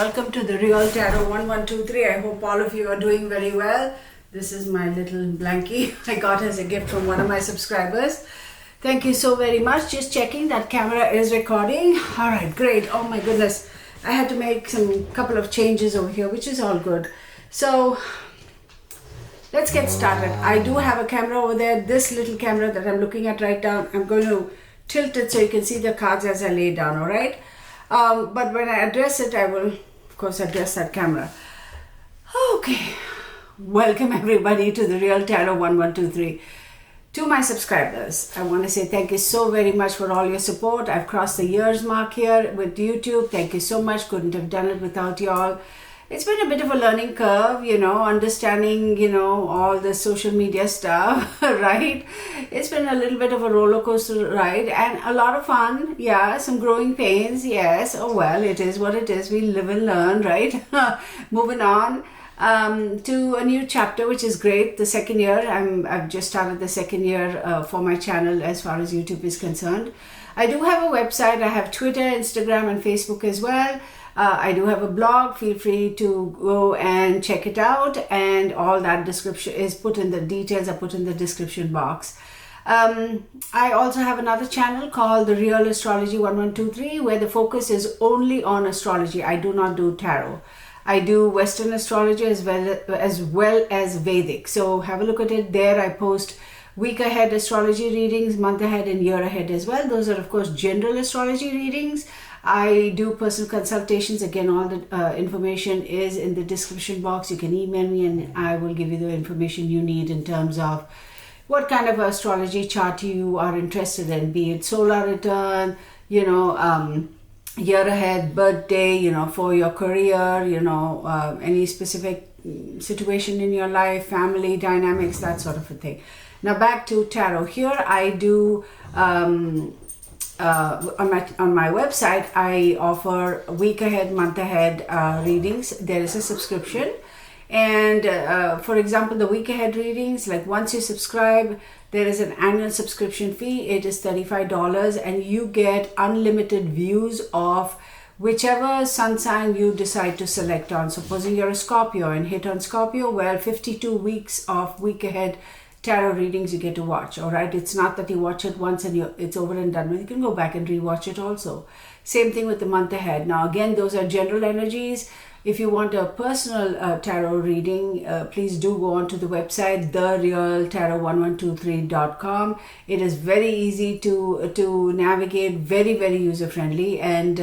welcome to the Real Tarot 1123. I hope all of you are doing very well. This is my little blankie I got as a gift from one of my subscribers. Thank you so very much. Just checking that camera is recording. All right, great. Oh my goodness. I had to make some couple of changes over here, which is all good. So let's get started. I do have a camera over there. This little camera that I'm looking at right now, I'm going to tilt it so you can see the cards as I lay down, all right? But when I address it, I will, of course, address that camera. Okay. Welcome everybody to the Real Tarot 1123. To my subscribers, I want to say thank you so very much for all your support. I've crossed the years mark here with YouTube. Thank you so much. Couldn't have done it without y'all. It's been a bit of a learning curve, understanding, all the social media stuff, right? It's been a little bit of a roller coaster ride and a lot of fun. Yeah, some growing pains. Yes. Oh, well, it is what it is. We live and learn, right? Moving on to a new chapter, which is great. The second year, I've just started the second year for my channel as far as YouTube is concerned. I do have a website. I have Twitter, Instagram, and Facebook as well. I do have a blog. Feel free to go and check it out, and all that description is put in the details are put in the description box. I also have another channel called the Real Astrology 1123, where the focus is only on astrology. I do not do tarot. I do Western astrology as well as Vedic. So have a look at it there. I post week ahead astrology readings, month ahead and year ahead as well. Those are of course general astrology readings. I do personal consultations. Again, all the information is in the description box. You can email me and I will give you the information you need in terms of what kind of astrology chart you are interested in, be it solar return, year ahead, birthday, for your career, any specific situation in your life, family dynamics, that sort of a thing. Now back to tarot. Here I do on my website, I offer week ahead, month ahead readings. There is a subscription, and for example, the week ahead readings, like once you subscribe, there is an annual subscription fee. It is $35, and you get unlimited views of whichever sun sign you decide to select on. Supposing you're a Scorpio and hit on Scorpio, well, 52 weeks of week ahead tarot readings you get to watch. All right, it's not that you watch it once and it's over and done with. You can go back and rewatch it also. Same thing with the month ahead. Now again, those are general energies. If you want a personal tarot reading, please do go onto the website therealtarot1123.com. It is very easy to navigate, very, very user friendly, and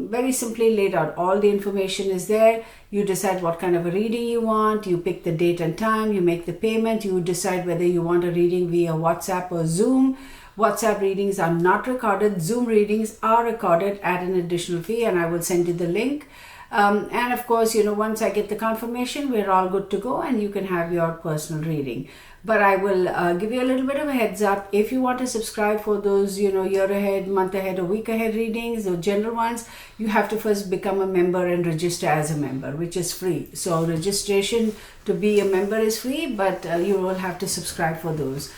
very simply laid out. All the information is there. You decide what kind of a reading you want. You pick the date and time. You make the payment. You decide whether you want a reading via WhatsApp or Zoom. WhatsApp readings are not recorded. Zoom readings are recorded at an additional fee, and I will send you the link. And of course, once I get the confirmation, we're all good to go and you can have your personal reading. But I will give you a little bit of a heads up. If you want to subscribe for those, year ahead, month ahead, or week ahead readings, the general ones, you have to first become a member and register as a member, which is free. So registration to be a member is free, but you will have to subscribe for those.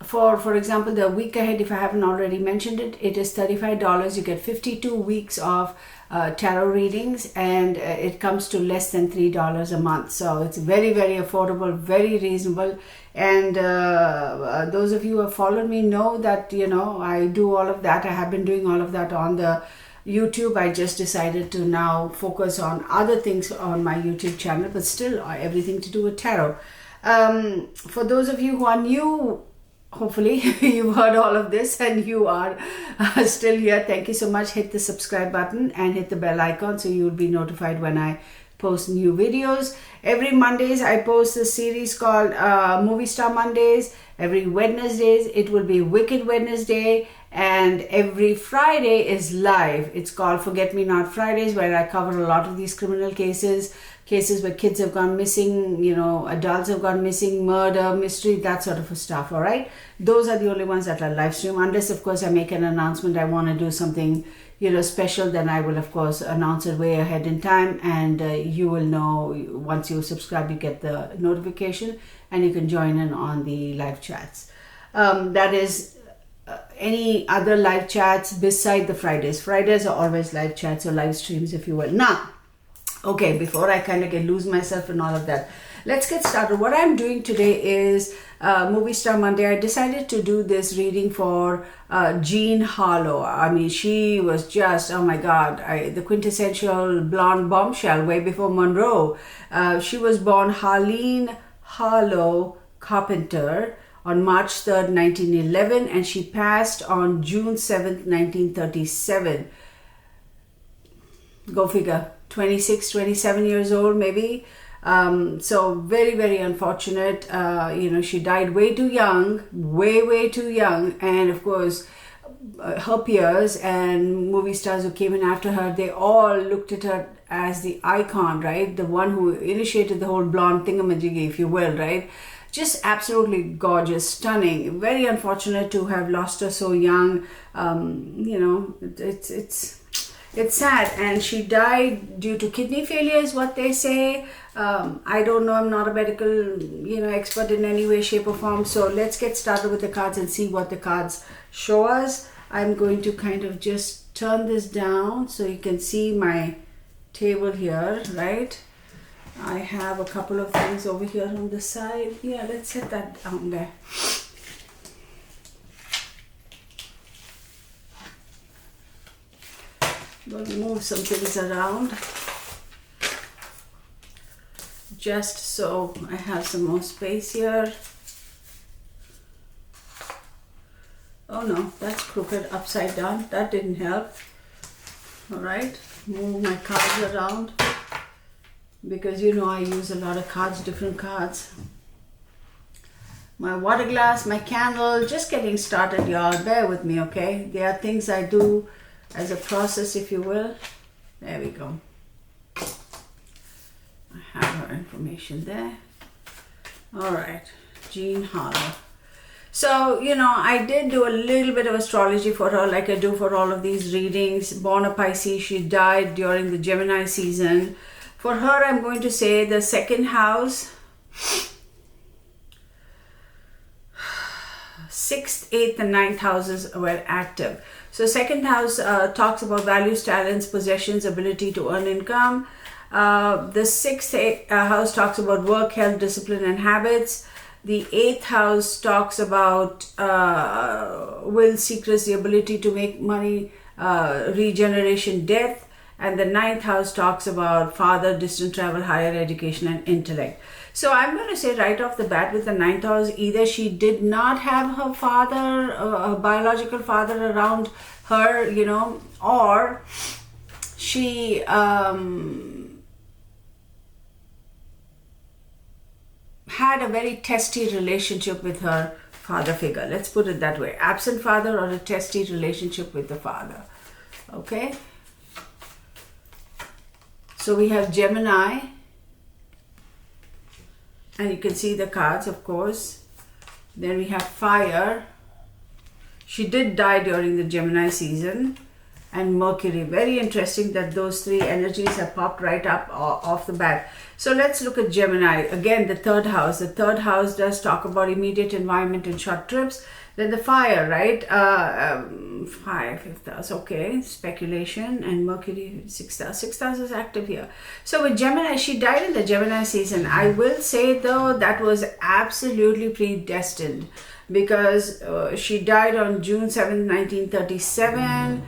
For example, the week ahead, if I haven't already mentioned it, it is $35. You get 52 weeks of tarot readings, and it comes to less than $3 a month. So it's very, very affordable, very reasonable. And those of you who have followed me know that, I do all of that. I have been doing all of that on the YouTube. I just decided to now focus on other things on my YouTube channel, but still everything to do with tarot. For those of you who are new, hopefully you've heard all of this and you are still here. Thank you so much. Hit the subscribe button and hit the bell icon so you'll be notified when I post new videos. Every Mondays I post a series called Movie Star Mondays. Every Wednesdays it will be Wicked Wednesday, and every Friday is live. It's called Forget Me Not Fridays, where I cover a lot of these criminal cases where kids have gone missing, adults have gone missing, murder, mystery, that sort of stuff. All right, those are the only ones that are live stream, unless of course I make an announcement I want to do something special, then I will of course announce it way ahead in time, and you will know. Once you subscribe, you get the notification and you can join in on the live chats. That is any other live chats beside the Fridays. Fridays are always live chats or live streams, if you will. Now, okay, before I kind of lose myself in all of that, let's get started. What I'm doing today is Movie Star Monday. I decided to do this reading for Jean Harlow. I mean, she was just, oh my God, the quintessential blonde bombshell way before Monroe. She was born Harleen Harlow Carpenter on March 3rd, 1911, and she passed on June 7th, 1937. Go figure, 26, 27 years old maybe. So very, very unfortunate. She died way too young, way too young. And of course, her peers and movie stars who came in after her, they all looked at her as the icon, right? The one who initiated the whole blonde thingamajiggy, if you will, right? Just absolutely gorgeous, stunning. Very unfortunate to have lost her so young. It's sad, and she died due to kidney failure is what they say. I don't know, I'm not a medical expert in any way, shape or form. So let's get started with the cards and see what the cards show us. I'm going to kind of just turn this down so you can see my table here, right? I have a couple of things over here on the side. Yeah, let's set that down there. We'll move some things around just so I have some more space here. Oh no, that's crooked upside down. That didn't help. All right, move my cards around because I use a lot of cards, different cards. My water glass, my candle, just getting started, y'all. Bear with me, okay? There are things I do as a process, if you will. There we go. I have her information there. All right, Jean Harlow. So, I did do a little bit of astrology for her, like I do for all of these readings. Born a Pisces, she died during the Gemini season. For her, I'm going to say the second house, 6th, 8th, and 9th houses were active. So second house talks about values, talents, possessions, ability to earn income. The 6th house talks about work, health, discipline, and habits. The 8th house talks about will, secrets, the ability to make money, regeneration, death. And the 9th house talks about father, distant travel, higher education, and intellect. So I'm going to say right off the bat with the 9th house, either she did not have her father, her biological father around her, or she had a very testy relationship with her father figure. Let's put it that way. Absent father or a testy relationship with the father. Okay? So we have Gemini, and you can see the cards, of course. Then we have fire. She did die during the Gemini season. And Mercury. Very interesting that those three energies have popped right up off the bat. So let's look at Gemini. Again, the 3rd house. The 3rd house does talk about immediate environment and short trips. Then the fire, right? 5th house, okay. Speculation, and Mercury, 6th house. 6th house is active here. So with Gemini, she died in the Gemini season. I will say though, that was absolutely predestined because she died on June 7th, 1937.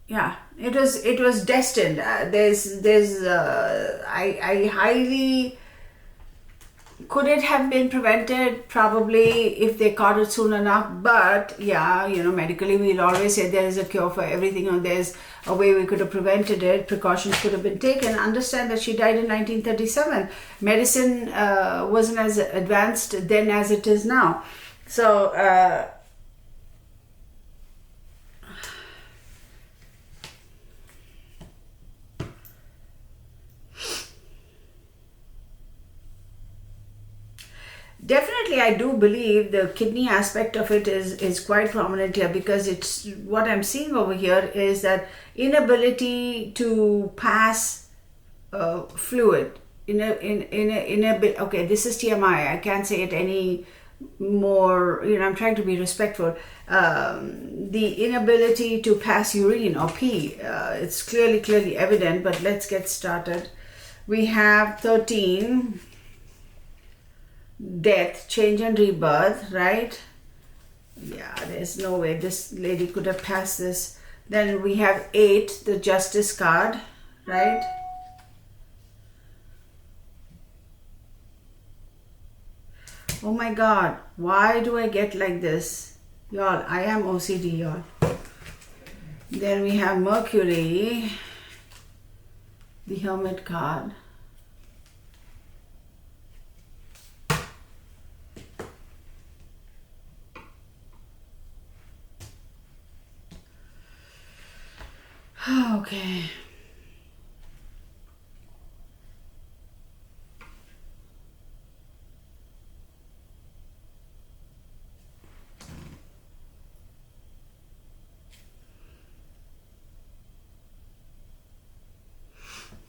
Yeah, it was destined. I highly, could it have been prevented? Probably, if they caught it soon enough. But yeah, medically we'll always say there is a cure for everything, or there's a way we could have prevented it. Precautions could have been taken. Understand that she died in 1937. Medicine wasn't as advanced then as it is now. So definitely, I do believe the kidney aspect of it is quite prominent here, because it's what I'm seeing over here is that inability to pass fluid in a bit. Okay, this is TMI. I can't say it any more, I'm trying to be respectful. The inability to pass urine or pee, it's clearly evident, but let's get started. We have 13, death, change and rebirth, right? Yeah, there's no way this lady could have passed this. Then we have 8, the justice card, right? Oh my God, why do I get like this? Y'all, I am OCD, y'all. Then we have Mercury, the Hermit card. Okay.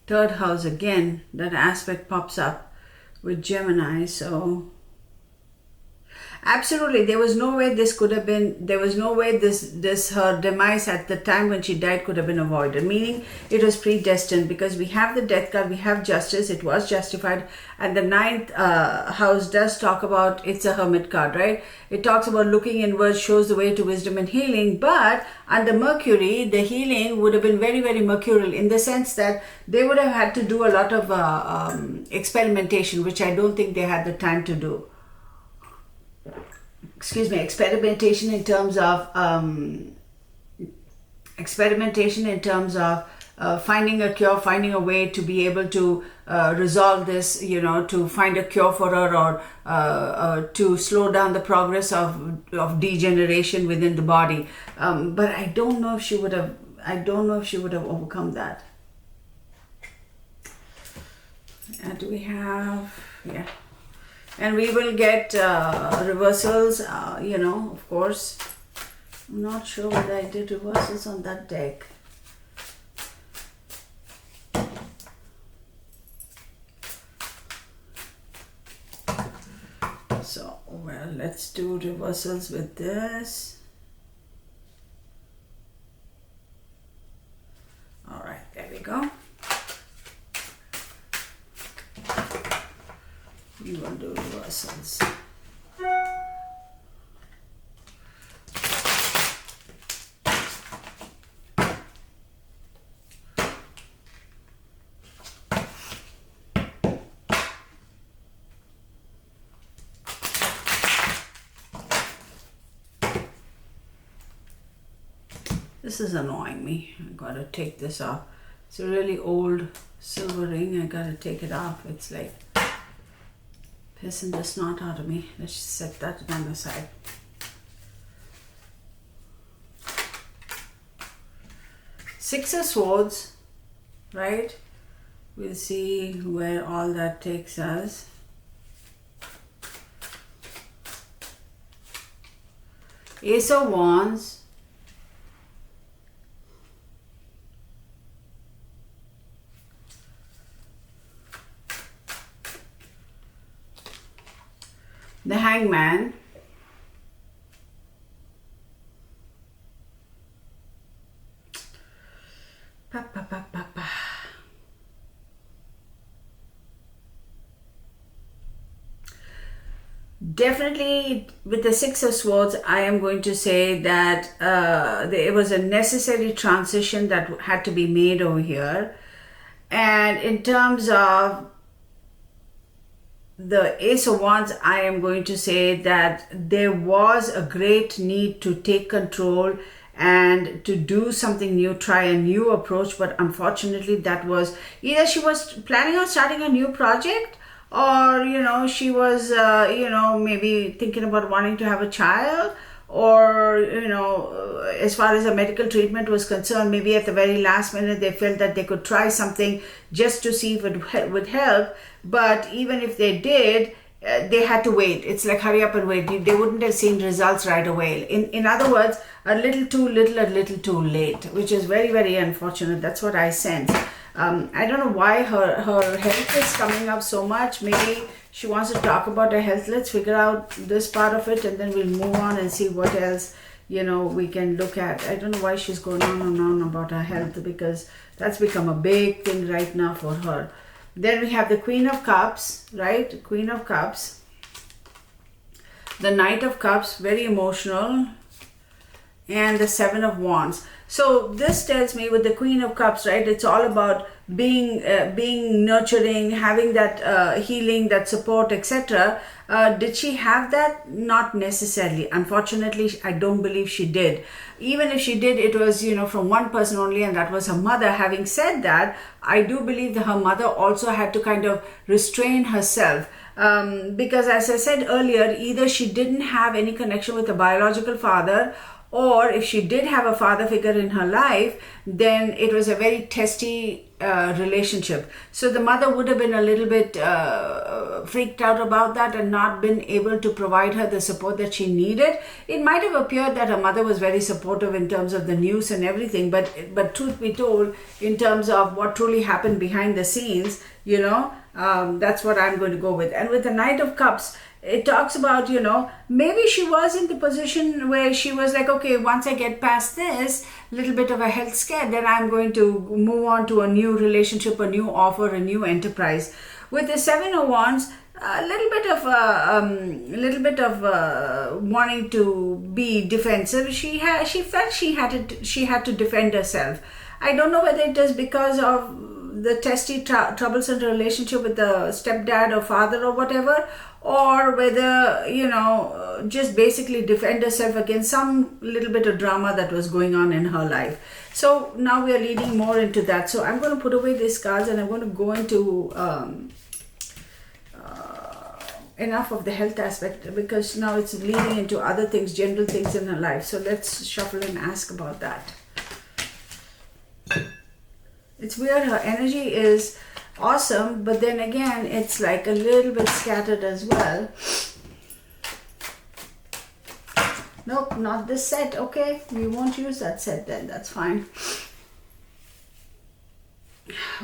Third house again, that aspect pops up with Gemini, so absolutely there was no way this could have been, there was no way this her demise at the time when she died could have been avoided, meaning it was predestined, because we have the death card, we have justice, it was justified, and the ninth house does talk about, it's a hermit card, right? It talks about looking inwards shows the way to wisdom and healing, but under Mercury the healing would have been very mercurial, in the sense that they would have had to do a lot of experimentation, which I don't think they had the time to do. Excuse me, experimentation in terms of finding a cure, finding a way to be able to resolve this, to find a cure for her, or to slow down the progress of degeneration within the body. But I don't know if she would have overcome that. Do we have, yeah. And we will get reversals, of course. I'm not sure whether I did reversals on that deck. So, well, let's do reversals with this. All right, there we go. You want to do reversals. This is annoying me. I gotta take this off. It's a really old silver ring. I gotta take it off. It's like pissing the snot out of me. Let's set that on the side. Six of Swords, right? We'll see where all that takes us. Ace of Wands. The Hangman. Pa, pa, pa, pa, pa. Definitely with the Six of Swords, I am going to say that it was a necessary transition that had to be made over here. And in terms of the Ace of Wands, I am going to say that there was a great need to take control and to do something new, try a new approach, but unfortunately that was either she was planning on starting a new project, or she was maybe thinking about wanting to have a child, or as far as a medical treatment was concerned, maybe at the very last minute they felt that they could try something just to see if it would help. But even if they did, they had to wait. It's like hurry up and wait. They wouldn't have seen results right away. In other words, a little too little, a little too late, which is very unfortunate. That's what I sense. I don't know why her health is coming up so much. Maybe She wants to talk about her health. Let's figure out this part of it and then we'll move on and see what else, you know, we can look at. I don't know why she's going on and on about her health, because that's become a big thing right now for her. Then we have the Queen of Cups, right? Queen of Cups. The Knight of Cups, very emotional. And the Seven of Wands. So this tells me with the Queen of Cups, right, it's all about being nurturing, having that healing, that support, etc. Did she have that? Not necessarily. Unfortunately, I don't believe she did. Even if she did, it was, you know, from one person only, and that was her mother. Having said that, I do believe that her mother also had to kind of restrain herself. Because as I said earlier, either she didn't have any connection with a biological father, or if she did have a father figure in her life, then it was a very testy relationship. So the mother would have been a little bit freaked out about that and not been able to provide her the support that she needed. It might have appeared that her mother was very supportive in terms of the news and everything, but truth be told, in terms of what truly happened behind the scenes, you know, that's what I'm going to go with. And with the Knight of Cups, it talks about, you know, maybe she was in the position where she was like, okay, once I get past this little bit of a health scare, then I'm going to move on to a new relationship, a new offer, a new enterprise. With the Seven of Wands, a little bit of wanting to be defensive. She felt she had to defend herself. I don't know whether it is because of the testy, troublesome relationship with the stepdad or father or whatever, or whether, you know, just basically defend herself against some little bit of drama that was going on in her life. So now we are leading more into that. So I'm going to put away these cards and I'm going to go into enough of the health aspect, because now it's leading into other things, general things in her life. So let's shuffle and ask about that. It's weird, her energy is awesome, but then again, it's like a little bit scattered as well. Nope, not this set. Okay, we won't use that set then, that's fine.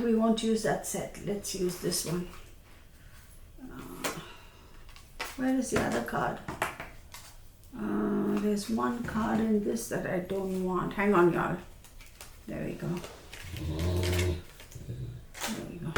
We won't use that set. Let's use this one. Where is the other card? There's one card in this that I don't want. Hang on, y'all. There we go. There we go.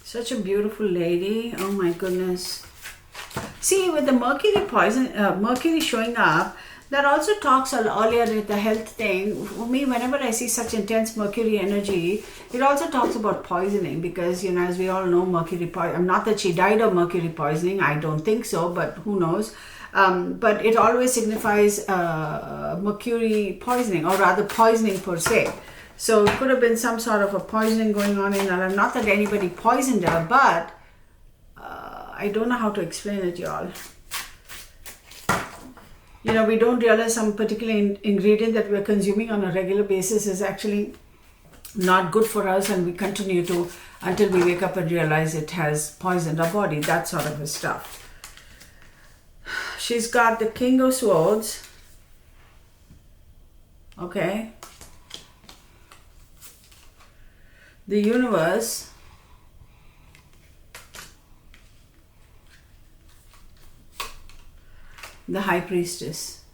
Such a beautiful lady. Oh my goodness. See, with the Mercury showing up, that also talks earlier with the health thing. For me, whenever I see such intense Mercury energy, it also talks about poisoning, because, you know, as we all know, not that she died of Mercury poisoning, I don't think so, but who knows. But it always signifies Mercury poisoning, or rather poisoning per se. So it could have been some sort of a poisoning going on in her life. Not that anybody poisoned her, but I don't know how to explain it, y'all. You know, we don't realize some particular ingredient that we're consuming on a regular basis is actually not good for us, and we continue to until we wake up and realize it has poisoned our body, that sort of stuff. She's got the King of Swords. Okay. The Universe, the High Priestess.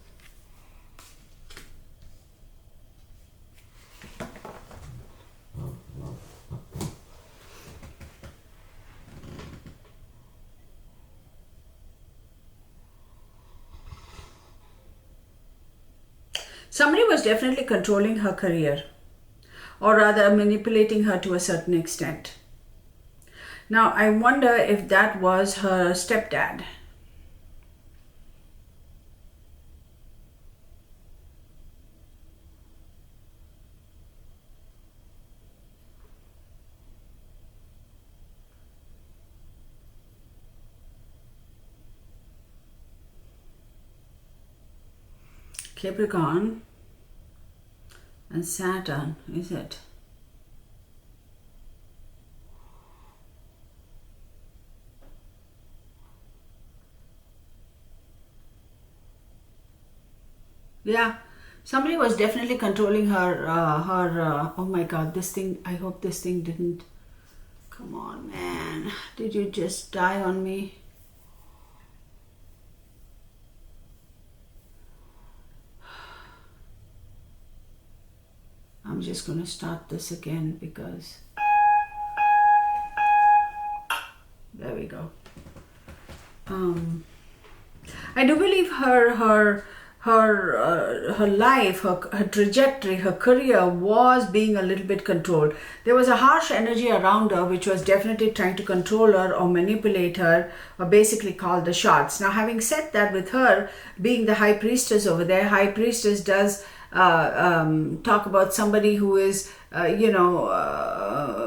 Somebody was definitely controlling her career, or rather manipulating her to a certain extent. Now, I wonder if that was her stepdad. Capricorn and Saturn, is it? Yeah, somebody was definitely controlling her. Oh my God, this thing. I hope this thing didn't. Come on, man. Did you just die on me? I'm just going to start this again because. There we go. I do believe her life, her trajectory, her career was being a little bit controlled. There was a harsh energy around her which was definitely trying to control her or manipulate her or basically call the shots. Now, having said that, with her being the high priestess over there, high priestess does talk about somebody who is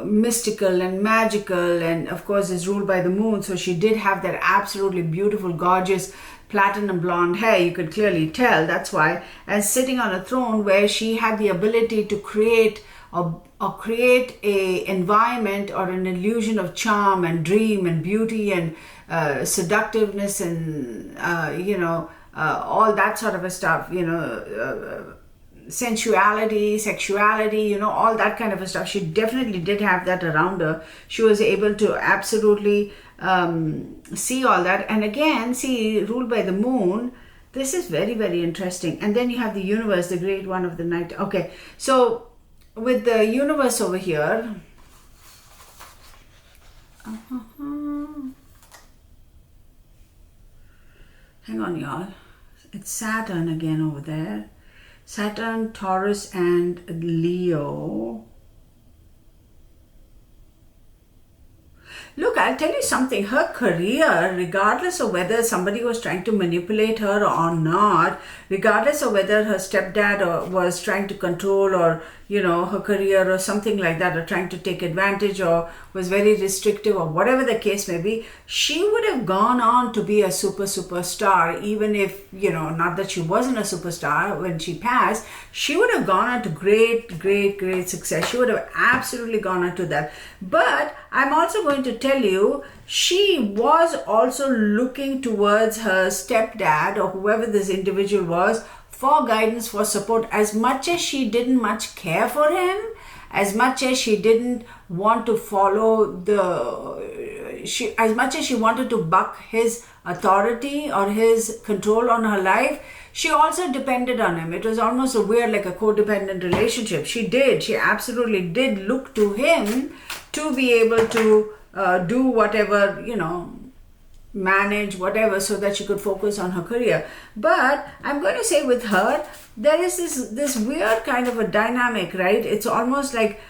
mystical and magical, and of course is ruled by the moon. So she did have that absolutely beautiful, gorgeous platinum blonde hair. You could clearly tell. That's why, and sitting on a throne where she had the ability to create or create a environment or an illusion of charm and dream and beauty and seductiveness and all that sort of a stuff, sensuality, sexuality, all that kind of a stuff. She definitely did have that around her. She was able to absolutely see all that. And again, see, ruled by the moon. This is very, very interesting. And then you have the universe, the great one of the night. Okay, so with the universe over here, hang on, y'all. It's Saturn again over there. Saturn, Taurus, and Leo. Look, I'll tell you something. Her career, regardless of whether somebody was trying to manipulate her or not, regardless of whether her stepdad was trying to control or, her career or something like that, or trying to take advantage or was very restrictive or whatever the case may be, she would have gone on to be a superstar, even if, not that she wasn't a superstar when she passed. She would have gone on to great success. She would have absolutely gone on to that. But I'm also going to tell you, she was also looking towards her stepdad or whoever this individual was for guidance, for support. As much as she didn't much care for him, as much as she didn't want to follow as much as she wanted to buck his authority or his control on her life, she also depended on him. It was almost a weird, like a codependent relationship. She absolutely did look to him to be able to do whatever, manage whatever, so that she could focus on her career. But I'm going to say with her, there is this weird kind of a dynamic, right? It's almost like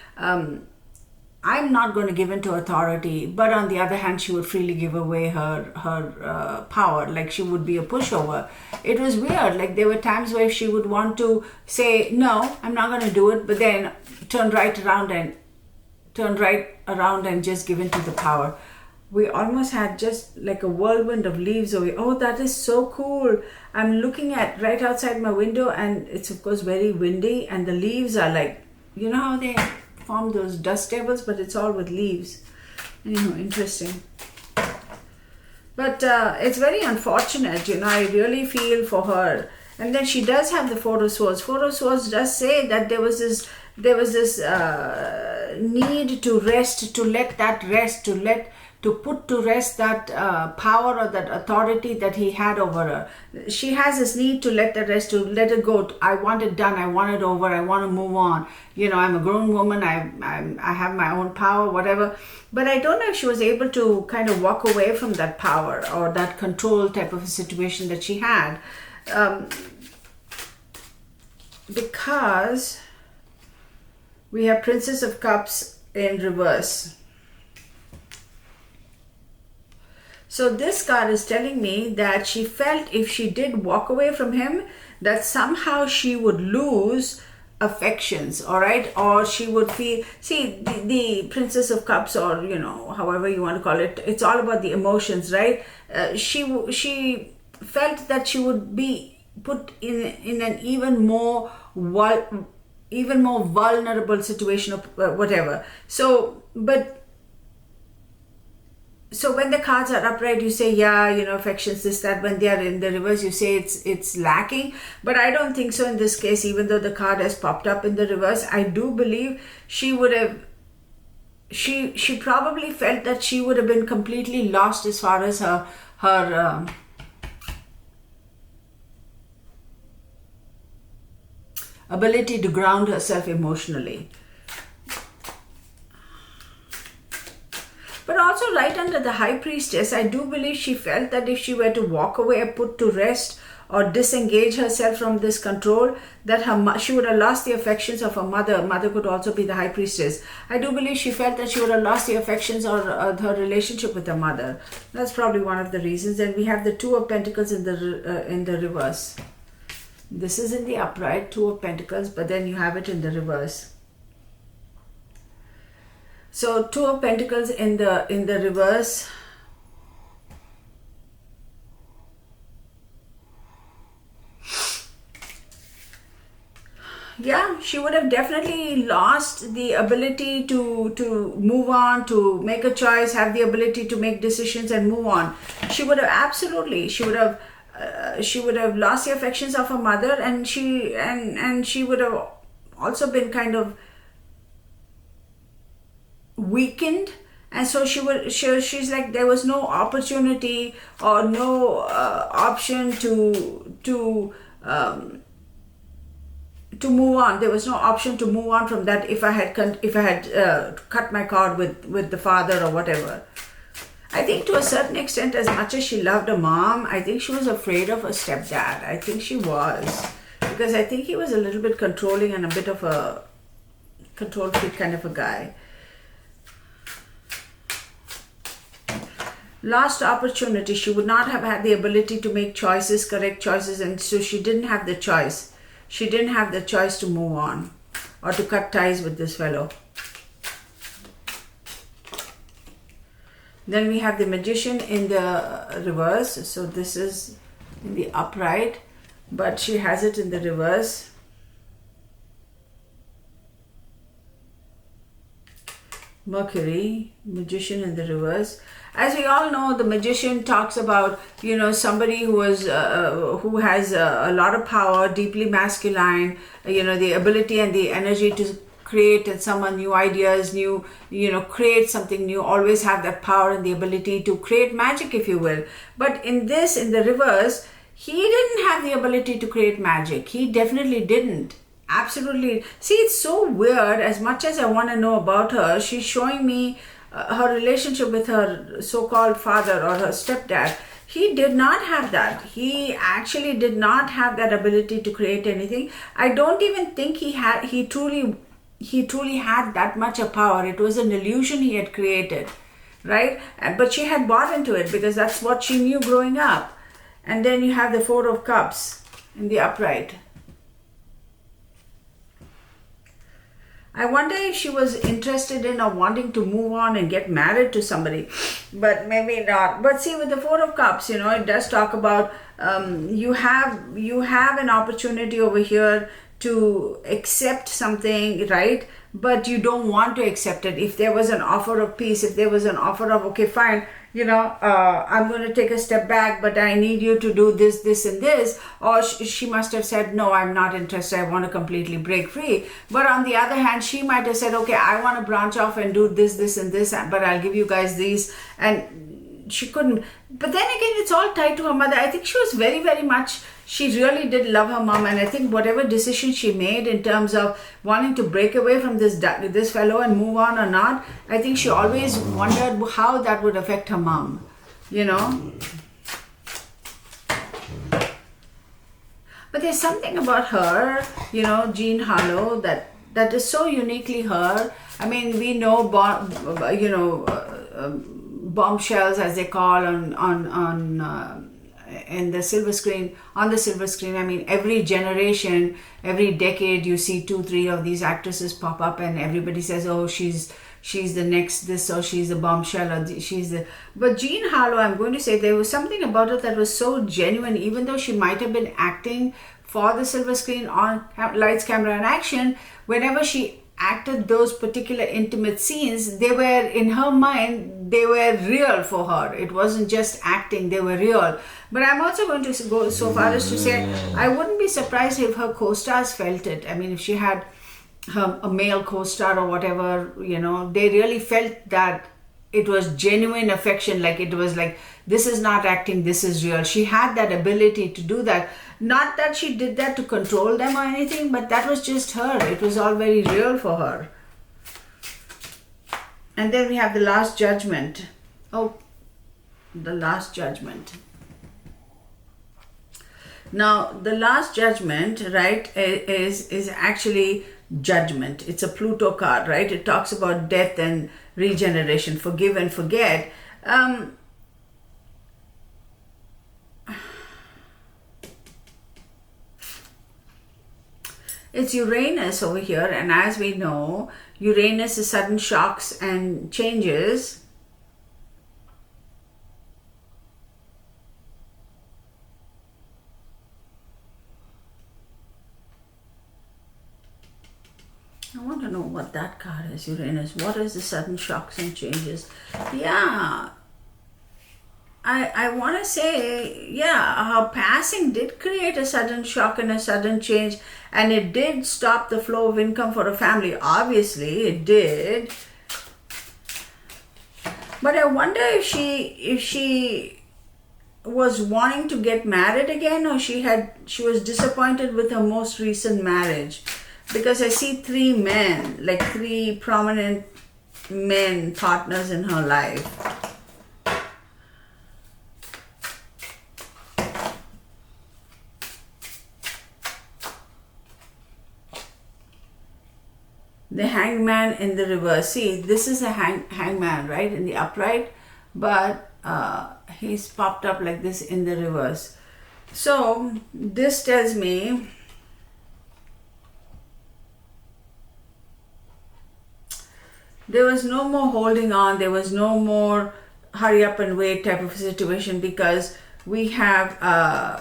I'm not going to give in to authority, but on the other hand, she would freely give away her power, like she would be a pushover. It was weird. Like there were times where she would want to say, no, I'm not going to do it, but then turn right around and just give in to the power. We almost had just like a whirlwind of leaves over. Oh, that is so cool. I'm looking at right outside my window, and it's of course very windy, and the leaves are like, how they form those dust devils, but it's all with leaves. Interesting. But it's very unfortunate, I really feel for her. And then she does have the Four of Swords. Four of Swords does say that there was this need to rest, to let that rest, to put to rest that power or that authority that he had over her. She has this need to let that rest, to let it go. I want it done. I want it over. I want to move on. I'm a grown woman. I have my own power, whatever. But I don't know if she was able to kind of walk away from that power or that control type of a situation that she had. Because we have Princess of Cups in reverse. So this card is telling me that she felt if she did walk away from him, that somehow she would lose affections, all right? Or she would feel, see, the Princess of Cups, or, however you want to call it, it's all about the emotions, right? She felt that she would be put in an even more vulnerable situation of whatever. So when the cards are upright, you say, yeah, affections, this, that. When they are in the reverse, you say it's lacking. But I don't think so in this case, even though the card has popped up in the reverse. I do believe she would have, she probably felt that she would have been completely lost as far as her ability to ground herself emotionally. But also right under the High Priestess, I do believe she felt that if she were to walk away or put to rest or disengage herself from this control, that she would have lost the affections of her mother. Mother could also be the High Priestess. I do believe she felt that she would have lost the affections or her relationship with her mother. That's probably one of the reasons. And we have the Two of Pentacles in the reverse. This is in the upright, Two of Pentacles, but then you have it in the reverse. So Two of Pentacles in the reverse. Yeah, she would have definitely lost the ability to move on, to make a choice, have the ability to make decisions and move on. She would have lost the affections of her mother, and she would have also been kind of weakened, and so she's like, there was no opportunity or no option to move on. There was no option to move on from that if I had cut my cord with the father or whatever. I think to a certain extent, as much as she loved her mom, I think she was afraid of her stepdad. I think she was, because I think he was a little bit controlling and a bit of a control freak kind of a guy. Lost opportunity. She would not have had the ability to make choices, correct choices, and so she didn't have the choice. She didn't have the choice to move on or to cut ties with this fellow. Then we have the Magician in the reverse. So this is in the upright, but she has it in the reverse. Mercury, Magician in the reverse. As we all know, the Magician talks about, somebody who has a lot of power, deeply masculine, the ability and the energy to create and summon new ideas, create something new, always have that power and the ability to create magic, if you will. But in the reverse, he didn't have the ability to create magic. He definitely didn't. Absolutely. See, it's so weird. As much as I want to know about her, she's showing me her relationship with her so-called father or her stepdad. He did not have that. He actually did not have that ability to create anything. I don't even think he truly had that much of power. It was an illusion he had created, right? But she had bought into it because that's what she knew growing up. And then you have the Four of Cups in the upright. I wonder if she was interested in or wanting to move on and get married to somebody, but maybe not. But see, with the Four of Cups, it does talk about you have an opportunity over here to accept something, right? But you don't want to accept it. If there was an offer of peace, if there was an offer of, okay, fine, I'm going to take a step back, but I need you to do this, this, and this. Or she must have said, no, I'm not interested. I want to completely break free. But on the other hand, she might have said, okay, I want to branch off and do this, this, and this, but I'll give you guys these. And she couldn't. But then again, it's all tied to her mother. I think she was very, very much, she really did love her mom. And I think whatever decision she made in terms of wanting to break away from this fellow and move on or not, I think she always wondered how that would affect her mom, But there's something about her, Jean Harlow, that is so uniquely her. I mean, we know, bombshells, as they call in the silver screen, on the silver screen. I mean, every generation, every decade, you see 2-3 of these actresses pop up, and everybody says, oh, she's the next this, or she's the bombshell, or she's the... But Jean Harlow, I'm going to say, there was something about her that was so genuine, even though she might have been acting for the silver screen on lights, camera, and action. Whenever she acted those particular intimate scenes, they were, in her mind, they were real for her. It wasn't just acting, they were real. But I'm also going to go so far as to say, I wouldn't be surprised if her co-stars felt it. I mean, if she had a male co-star or whatever, they really felt that it was genuine affection. Like, it was like, this is not acting, this is real. She had that ability to do that. Not that she did that to control them or anything, but that was just her. It was all very real for her. And then we have The Last Judgment. Oh, The Last Judgment. Now, The Last Judgment, right, is actually judgment. It's a Pluto card, right? It talks about death and regeneration, forgive and forget. It's Uranus over here, and as we know, Uranus is sudden shocks and changes. I want to know what that card is, Uranus. What is the sudden shocks and changes? Yeah, I want to say, yeah, her passing did create a sudden shock and a sudden change, and it did stop the flow of income for a family. Obviously, it did. But I wonder if she was wanting to get married again, or she was disappointed with her most recent marriage. Because I see 3 men, like 3 prominent men partners in her life. The Hangman in the reverse. See, this is a hangman, right, in the upright, but he's popped up like this in the reverse. So this tells me there was no more holding on, there was no more hurry up and wait type of situation, because we have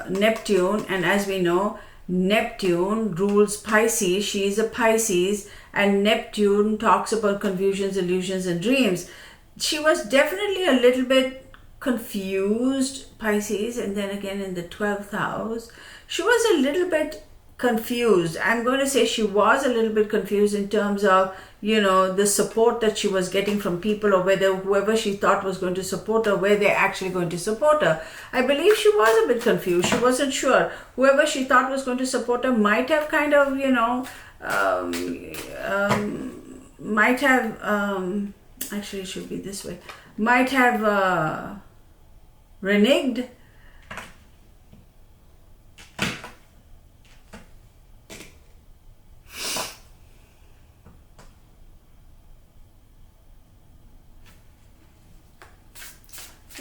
Neptune, and as we know, Neptune rules Pisces. She is a Pisces, and Neptune talks about confusions, illusions, and dreams. She was definitely a little bit confused, Pisces, and then again in the 12th house, she was a little bit confused. I'm going to say she was a little bit confused in terms of, the support that she was getting from people, or whether whoever she thought was going to support her, where they're actually going to support her. I believe she was a bit confused. She wasn't sure. Whoever she thought was going to support her might have kind of, might have, actually it should be this way, might have reneged.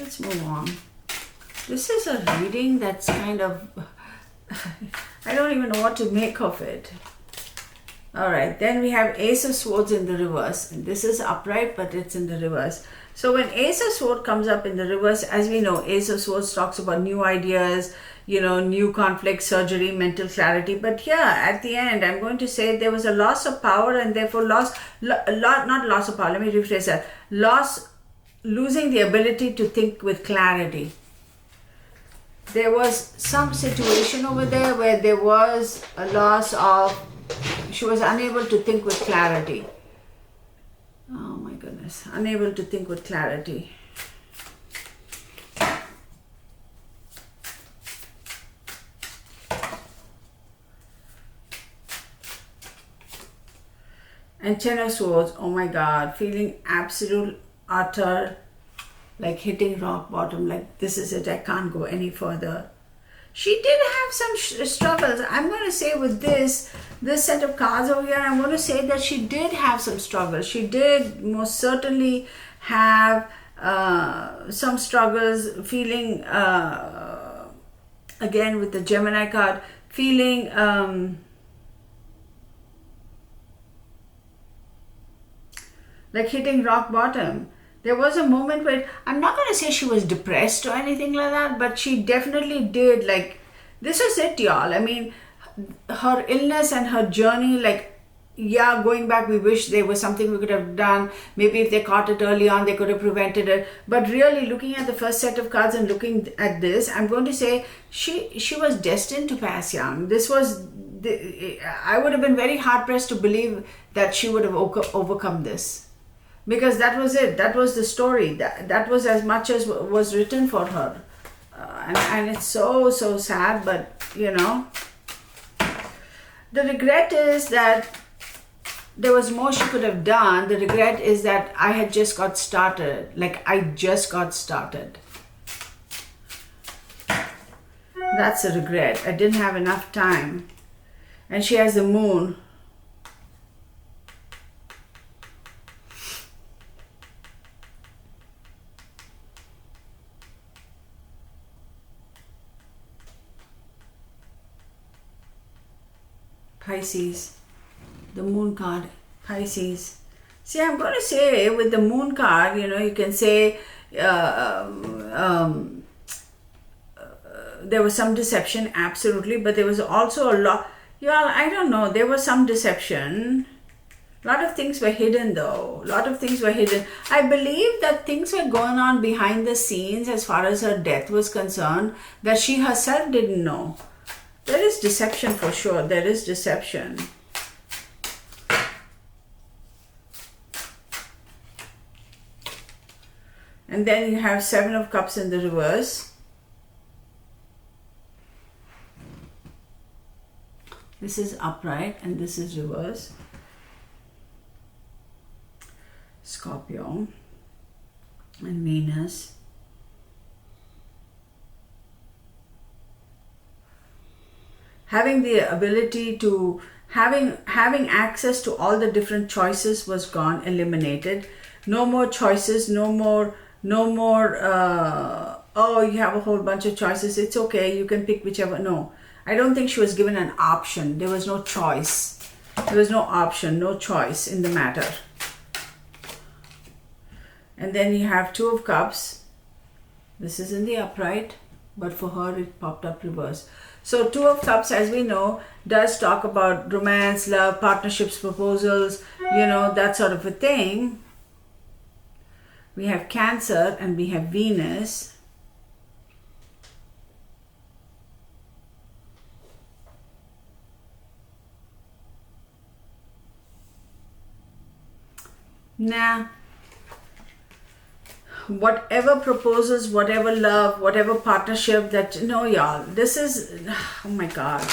Let's move on. This is a reading that's kind of, I don't even know what to make of it. All right, then we have Ace of Swords in the reverse. And this is upright, but it's in the reverse. So when Ace of Swords comes up in the reverse, as we know, Ace of Swords talks about new ideas, new conflict, surgery, mental clarity. But here, at the end, I'm going to say there was a loss of power, and therefore not loss of power, let me rephrase that. Losing the ability to think with clarity. There was some situation over there where there was a loss of, she was unable to think with clarity. Oh my goodness, unable to think with clarity. And Ten of Swords, oh my God, feeling absolute utter, like hitting rock bottom, like this is it, I can't go any further. She did have some struggles. I'm going to say with this set of cards over here, I'm going to say that she did have some struggles. She did most certainly have some struggles, feeling again with the Gemini card, feeling like hitting rock bottom. There was a moment where, I'm not going to say she was depressed or anything like that, but she definitely did, like, this is it, y'all. I mean, her illness and her journey, like, yeah, going back, we wish there was something we could have done. Maybe if they caught it early on, they could have prevented it. But really, looking at the first set of cards and looking at this, I'm going to say she was destined to pass young. This was, I would have been very hard-pressed to believe that she would have overcome this. Because that was it. That was the story. That was as much as was written for her. And it's so, so sad, but, you know. The regret is that there was more she could have done. The regret is that I had just got started. Like, I just got started. That's a regret. I didn't have enough time. And she has the moon. Pisces. The moon card, Pisces. See, I'm going to say with the moon card, you know, you can say there was some deception, absolutely, but there was also a lot, y'all, I don't know, there was some deception. A lot of things were hidden though. A lot of things were hidden. I believe that things were going on behind the scenes as far as her death was concerned that she herself didn't know. There is deception for sure. There is deception. And then you have Seven of Cups in the reverse. This is upright and this is reverse. Scorpio and Venus. Having the ability to, having access to all the different choices was gone, eliminated. No more choices, no more, oh, you have a whole bunch of choices, it's okay, you can pick whichever. No, I don't think she was given an option. There was no choice. There was no option, no choice in the matter. And then you have Two of Cups. This is in the upright, but for her it popped up reverse. So Two of Cups, as we know, does talk about romance, love, partnerships, proposals, you know, that sort of a thing. We have Cancer and we have Venus. Nah. Whatever proposals, whatever love, whatever partnership that, no, y'all, this is, oh my God.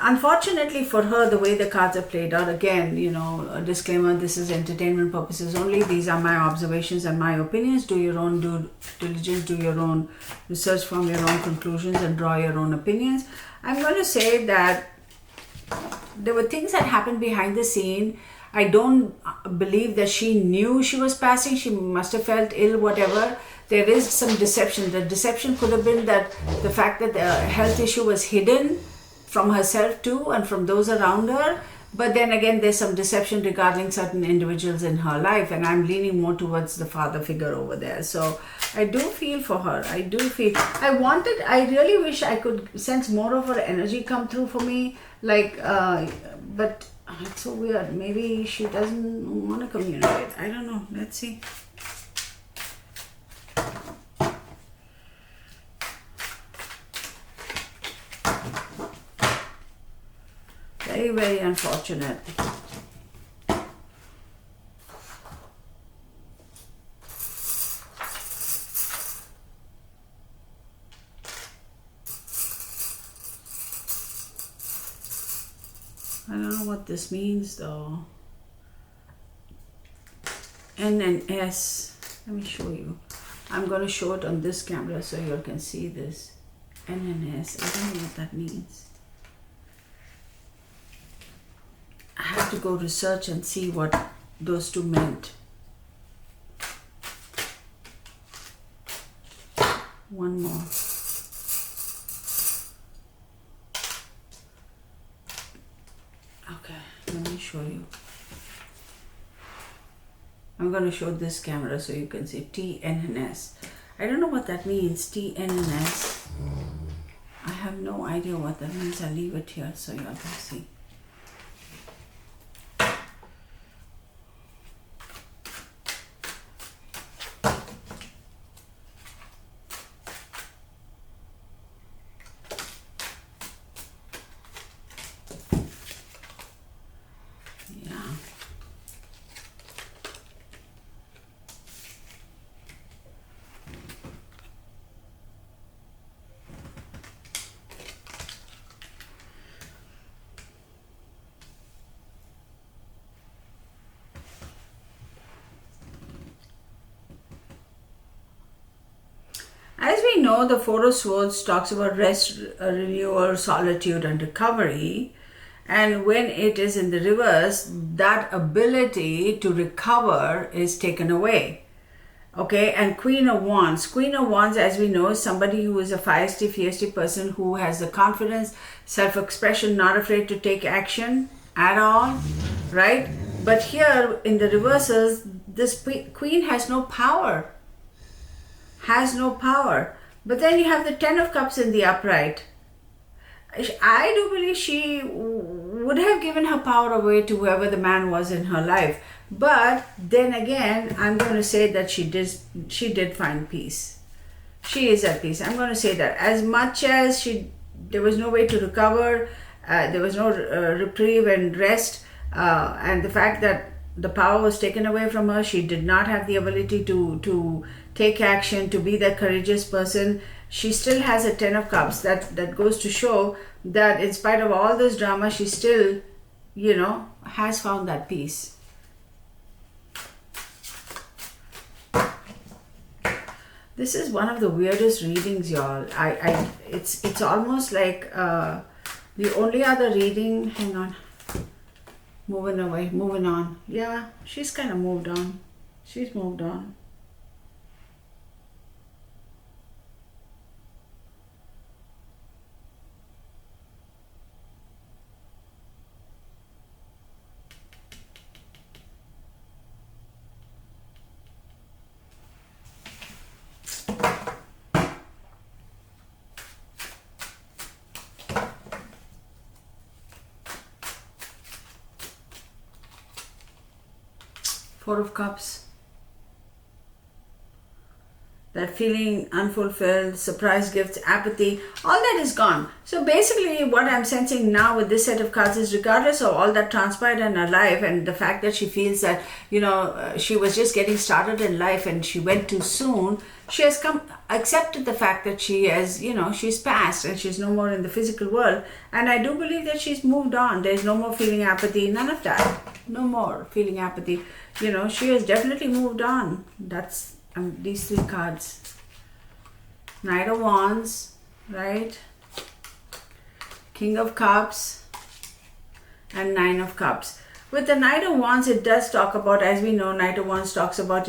Unfortunately for her, the way the cards are played out, again, you know, a disclaimer, this is entertainment purposes only. These are my observations and my opinions. Do your own due diligence, do your own research, from your own conclusions and draw your own opinions. I'm going to say that there were things that happened behind the scene. I don't believe that she knew she was passing. She must have felt ill, whatever. There is some deception. The deception could have been that the fact that the health issue was hidden from herself too and from those around her. But then again, there's some deception regarding certain individuals in her life, and I'm leaning more towards the father figure over there. So I do feel for her. I do feel. I really wish I could sense more of her energy come through for me. Like, but it's so weird. Maybe she doesn't want to communicate. I don't know. Let's see. Very, very unfortunate. I don't know what this means though. N and S. Let me show you. I'm going to show it on this camera so you all can see this. N and S. I don't know what that means. I have to go research and see what those two meant. One more. I'm going to show this camera so you can see TNNS. I don't know what that means, TNNS. I have no idea what that means. I'll leave it here so you all can see. As we know, the Four of Swords talks about rest, renewal, solitude, and recovery. And when it is in the reverse, that ability to recover is taken away. Okay, and Queen of Wands. Queen of Wands, as we know, is somebody who is a feisty, fierce person who has the confidence, self-expression, not afraid to take action at all, right? But here in the reverses, this Queen has no power. Has no power. But then you have the Ten of Cups in the upright. I do believe she would have given her power away to whoever the man was in her life. But then again, I'm going to say that she did find peace. She is at peace. I'm going to say that. As much as there was no way to recover, there was no reprieve and rest, and the fact that the power was taken away from her, she did not have the ability to take action, to be that courageous person. She still has a Ten of Cups. That goes to show that in spite of all this drama, she still, has found that peace. This is one of the weirdest readings, y'all. It's almost like the only other reading. Hang on. Moving on. Yeah, she's kind of moved on. She's moved on. Four of Cups. That feeling unfulfilled, surprise gifts, apathy, all that is gone. So basically what I'm sensing now with this set of cards is, regardless of all that transpired in her life and the fact that she feels that, she was just getting started in life and she went too soon, she has accepted the fact that she has, she's passed and she's no more in the physical world. And I do believe that she's moved on. There's no more feeling apathy, none of that. No more feeling apathy. She has definitely moved on. That's these three cards. Knight of Wands, right? King of Cups and Nine of Cups. With the Knight of Wands, it does talk about, as we know, Knight of Wands talks about,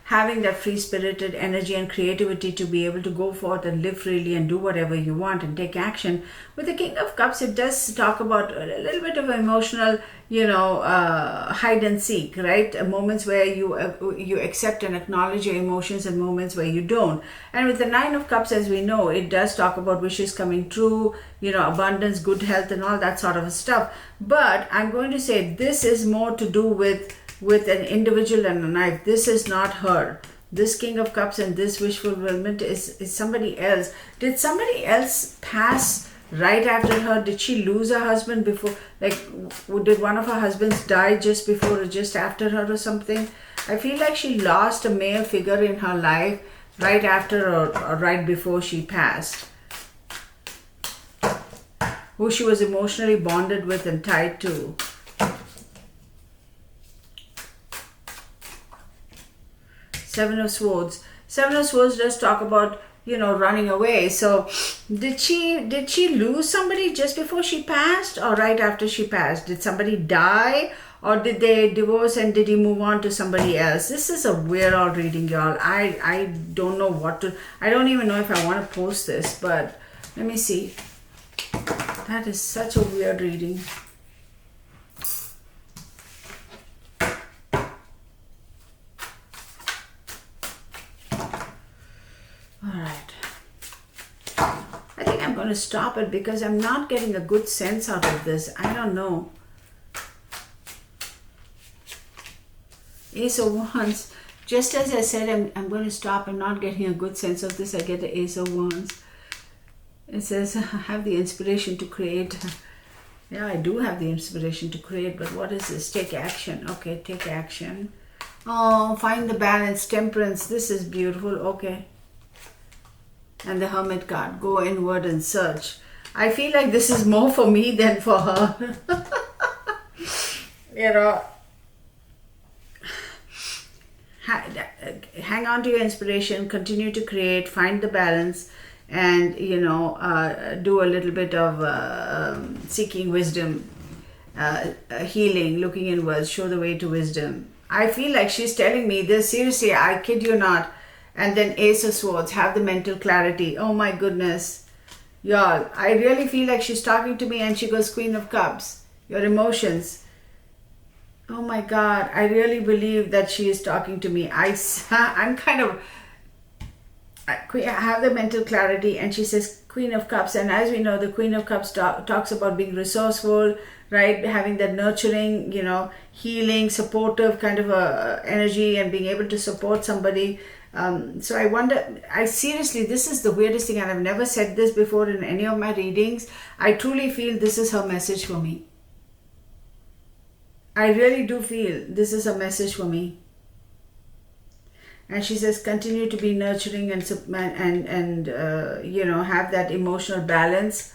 having that free-spirited energy and creativity to be able to go forth and live freely and do whatever you want and take action. With the King of Cups, it does talk about a little bit of emotional, hide and seek, right? Moments where you accept and acknowledge your emotions and moments where you don't. And with the Nine of Cups, as we know, it does talk about wishes coming true, abundance, good health and all that sort of stuff. But I'm going to say this is more to do with an individual and a knife. This is not her. This King of Cups and this wish fulfillment is somebody else. Did somebody else pass right after her? Did she lose her husband before? Like, did one of her husbands die just before or just after her or something? I feel like she lost a male figure in her life right after or right before she passed, who she was emotionally bonded with and tied to. Seven of Swords. Seven of Swords does talk about, running away. So did she lose somebody just before she passed or right after she passed? Did somebody die or did they divorce and did he move on to somebody else? This is a weird old reading, y'all. I don't know what to, I don't even know if I want to post this, but let me see. That is such a weird reading. . going to stop it because I'm not getting a good sense out of this. I don't know. Ace of Wands. Just as I said, I'm going to stop. I'm not getting a good sense of this. I get the Ace of Wands. It says, have the inspiration to create. Yeah, I do have the inspiration to create, but what is this? Take action. Okay, take action. Oh, find the balance, temperance. This is beautiful. Okay. And the Hermit card. Go inward and search. I feel like this is more for me than for her. You know, hang on to your inspiration, continue to create, find the balance, and, you know, do a little bit of seeking wisdom, healing, looking inwards, show the way to wisdom. I feel like she's telling me this, seriously, I kid you not. And then Ace of Swords, have the mental clarity. Oh my goodness. Y'all, I really feel like she's talking to me, and she goes, Queen of Cups, your emotions. Oh my God, I really believe that she is talking to me. I'm kind of, I have the mental clarity, and she says Queen of Cups. And as we know, the Queen of Cups talks about being resourceful, right? Having that nurturing, you know, healing, supportive kind of a energy, and being able to support somebody. So I wonder, I seriously, this is the weirdest thing, and I've never said this before in any of my readings. I truly feel this is her message for me. I really do feel this is a message for me. And she says, continue to be nurturing and you know, have that emotional balance,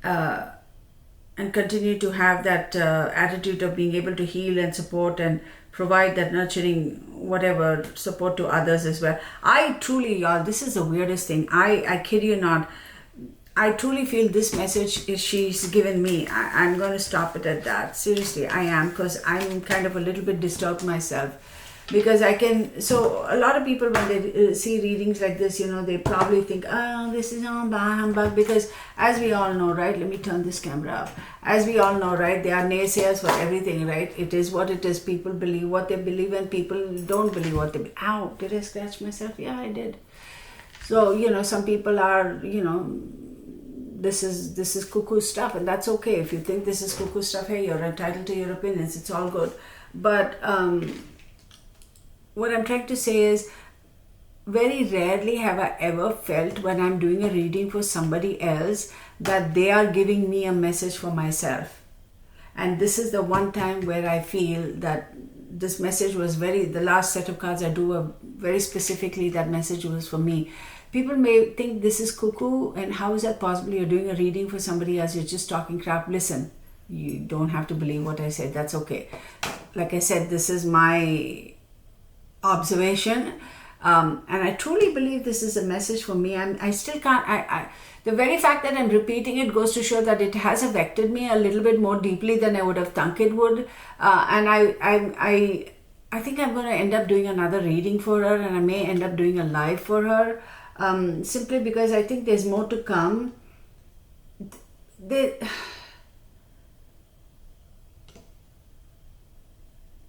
and continue to have that attitude of being able to heal and support and provide that nurturing, whatever, support to others as well. I truly, y'all, this is the weirdest thing. I kid you not. I truly feel this message is she's given me. I'm going to stop it at that. Seriously, I am, because I'm kind of a little bit disturbed myself. Because I can, so a lot of people when they see readings like this, you know, they probably think, oh, this is all bah humbug. Because as we all know, right, let me turn this camera up. As we all know, right, there are naysayers for everything, right? It is what it is. People believe what they believe, and people don't believe what they believe. Ow, did I scratch myself? Yeah, I did. So, you know, some people are, you know, this is cuckoo stuff, and that's okay. If you think this is cuckoo stuff, hey, you're entitled to your opinions. It's all good. But what I'm trying to say is, very rarely have I ever felt when I'm doing a reading for somebody else that they are giving me a message for myself. And this is the one time where I feel that this message was the last set of cards I do very specifically, that message was for me. People may think this is cuckoo, and how is that possible? You're doing a reading for somebody else, you're just talking crap. Listen, you don't have to believe what I said, that's okay. Like I said, this is my observation, and I truly believe this is a message for me. I still can't, the very fact that I'm repeating it goes to show that it has affected me a little bit more deeply than I would have thunk it would, and I think I'm going to end up doing another reading for her, and I may end up doing a live for her, simply because I think there's more to come.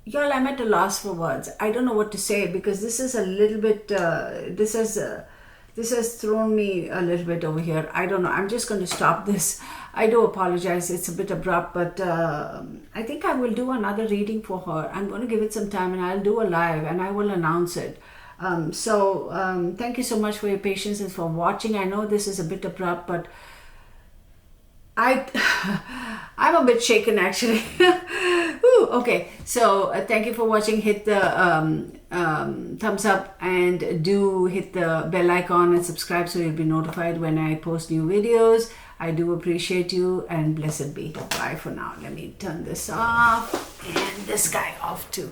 Y'all, I'm at a loss for words. I don't know what to say, because this is a little bit, this has thrown me a little bit over here. I don't know. I'm just going to stop this. I do apologize. It's a bit abrupt, but I think I will do another reading for her. I'm going to give it some time, and I'll do a live, and I will announce it. Thank you so much for your patience and for watching. I know this is a bit abrupt, but I'm a bit shaken actually. Ooh, okay, so thank you for watching. Hit the thumbs up, and do hit the bell icon and subscribe so you'll be notified when I post new videos. I do appreciate you, and blessed be. Bye for now. Let me turn this off, and this guy off too.